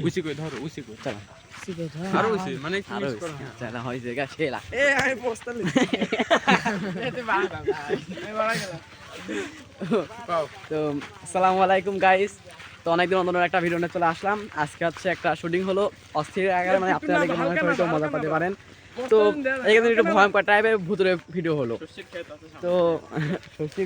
উসি কই ধরো উসি কই চলো আরো উসি মানে কি আরো মিস করো চলো হয়েছে গা শেলা এ আমি পোস্টাল এতে বাড়া ভাই আমি বাড়া গেলাম পাও তো আসসালামু আলাইকুম গাইস। তো অনেকদিন অন্য একটা ভিডিও নিয়ে চলে আসলাম। আজকে হচ্ছে একটা শুটিং হলো অস্থির আকারে, মানে আপনারা দেখে মনে করে একটু মজা পেতে পারেন। তো এখানে একটু ভয়ঙ্কর টাইপের ভূতের ভিডিও হলো। তো সত্যি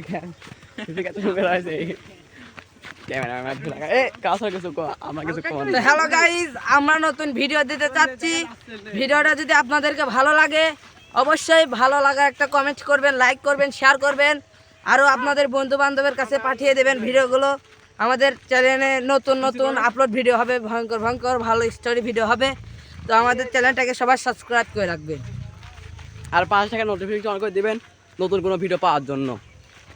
ক্যামেরাম্যান এ কাছে কিছু আমরা কিছু কমান তো হ্যালো গাইস, আমরা নতুন ভিডিও দিতে চাচ্ছি। ভিডিওটা যদি আপনাদেরকে ভালো লাগে অবশ্যই ভালো লাগা একটা কমেন্ট করবেন, লাইক করবেন, শেয়ার করবেন, আরও আপনাদের বন্ধু বান্ধবের কাছে পাঠিয়ে দেবেন ভিডিওগুলো। আমাদের চ্যানেলে নতুন নতুন আপলোড ভিডিও হবে, ভয়ঙ্কর ভয়ঙ্কর ভালো স্টোরি ভিডিও হবে। তো আমাদের চ্যানেলটাকে সবাই সাবস্ক্রাইব করে রাখবেন আর 5 টাকা নোটিফিকেশন অন করে দিবেন নতুন কোনো ভিডিও পাওয়ার জন্য,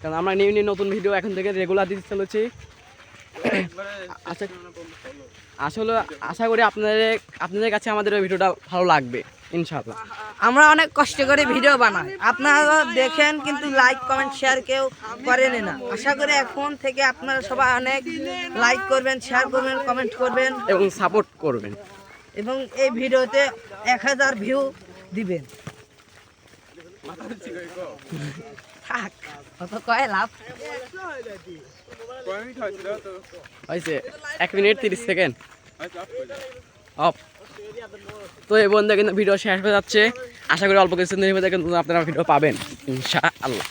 কারণ আমরা নিউ নিউ নতুন ভিডিও এখন থেকে রেগুলার দিতে চলেছি। আসলে আশা করি আপনাদের কাছে আমাদের ওই ভিডিওটা ভালো লাগবে ইনশাআল্লাহ। আমরা অনেক কষ্ট করে ভিডিও বানাই, আপনারা দেখেন কিন্তু লাইক কমেন্ট শেয়ার কেউ করেন না। আশা করি এখন থেকে আপনারা সবাই অনেক লাইক করবেন, শেয়ার করবেন, কমেন্ট করবেন এবং সাপোর্ট করবেন। এবং এই ভিডিওতে 1000 ভিউ দিবেন। থাক অত কয় লাভ। কয় মিনিট হইছিল তো হয়েছে 1 মিনিট 30 সেকেন্ড আচ্ছা অফ। তো এই বন্ধু কিন্তু ভিডিও শেষ হয়ে যাচ্ছে। আশা করি অল্প কিছুদিনের মধ্যে কিন্তু আপনারা ভিডিও পাবেন ইনশাআল্লাহ।